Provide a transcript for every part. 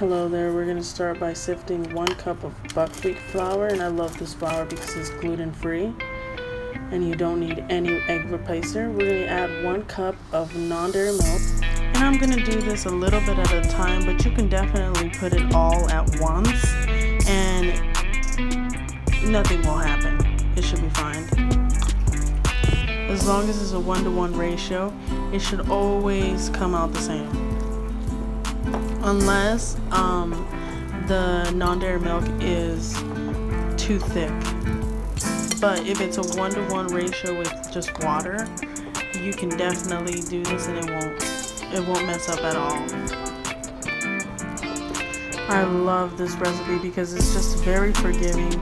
Hello there, we're going to start by sifting 1 cup of buckwheat flour, and I love this flour because it's gluten-free and you don't need any egg replacer. We're going to add 1 cup of non-dairy milk, and I'm going to do this a little bit at a time, but you can definitely put it all at once and nothing will happen. It should be fine. As long as it's a 1-to-1 ratio, it should always come out the same. Unless the non-dairy milk is too thick. But if it's a 1-to-1 ratio with just water, you can definitely do this and it won't mess up at all. I love this recipe because it's just very forgiving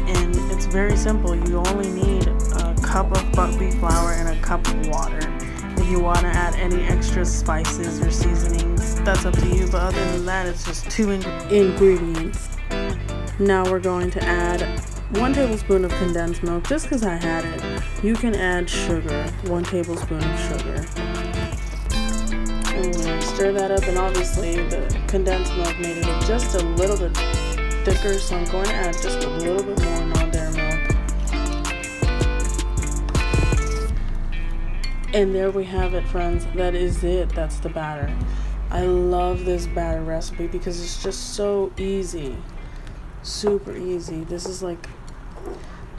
and it's very simple. You only need a cup of buckwheat flour and a cup of water. If you want to add any extra spices or seasonings, that's up to you, but other than that, it's just 2 ingredients. Now we're going to add 1 tablespoon of condensed milk, just because I had it. You can add sugar, 1 tablespoon of sugar. And stir that up, and obviously the condensed milk made it just a little bit thicker, so I'm going to add just a little bit more non-dairy milk. And there we have it, friends. That is it. That's the batter. I love this batter recipe because it's just so easy. Super easy. This is like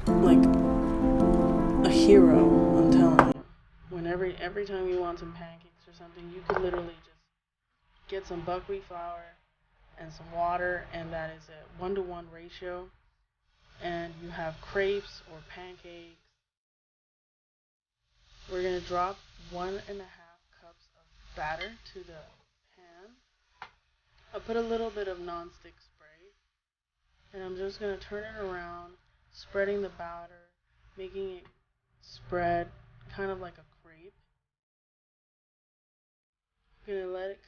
a hero, I'm telling you. When every time you want some pancakes or something, you could literally just get some buckwheat flour and some water, and that is it. 1-to-1 ratio. And you have crepes or pancakes. We're going to drop 1.5 cups of batter to the pan. I'll put a little bit of non-stick spray, and I'm just going to turn it around, spreading the batter, making it spread kind of like a crepe. I'm going to let it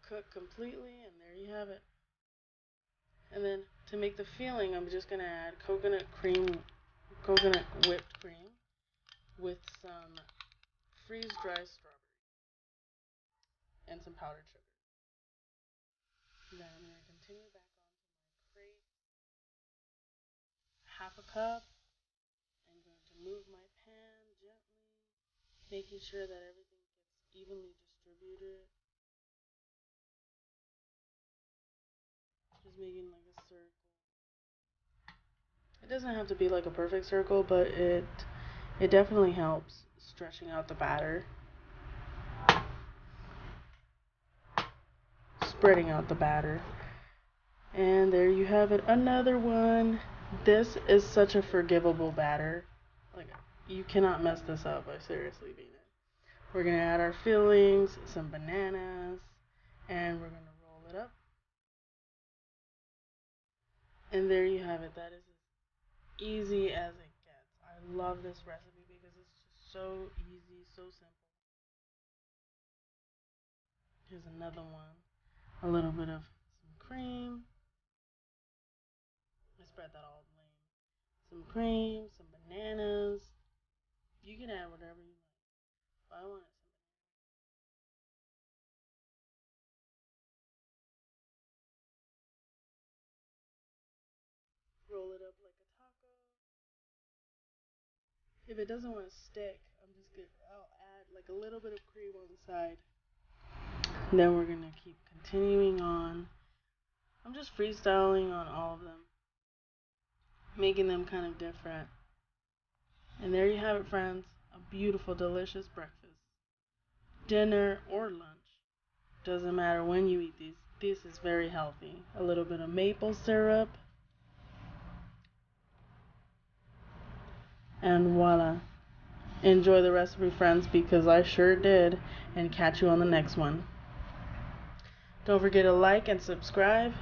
cook completely, and there you have it. And then to make the filling, I'm just going to add coconut whipped cream with some freeze-dried strawberries and some powdered sugar. Then I'm going to continue back on to my crepe. 1/2 cup. I'm going to move my pan gently, making sure that everything gets evenly distributed. Just making like a circle. It doesn't have to be like a perfect circle, but it definitely helps stretching out the batter. Spreading out the batter. And there you have it, another one. This is such a forgivable batter. Like, you cannot mess this up, I seriously mean it. We're going to add our fillings, some bananas, and we're going to roll it up. And there you have it. That is as easy as it gets. I love this recipe because it's just so easy, so simple. Here's another one. A little bit of some cream. I spread that all lane. Some cream, some bananas. You can add whatever you like. But I wanted some bananas. Roll it up like a taco. If it doesn't want to stick, I'll add like a little bit of cream on the side. And then we're going to keep continuing on. I'm just freestyling on all of them, making them kind of different. And there you have it, friends. A beautiful, delicious breakfast, dinner, or lunch. Doesn't matter when you eat these. This is very healthy. A little bit of maple syrup. And voila. Enjoy the recipe, friends, because I sure did. And catch you on the next one. Don't forget to like and subscribe.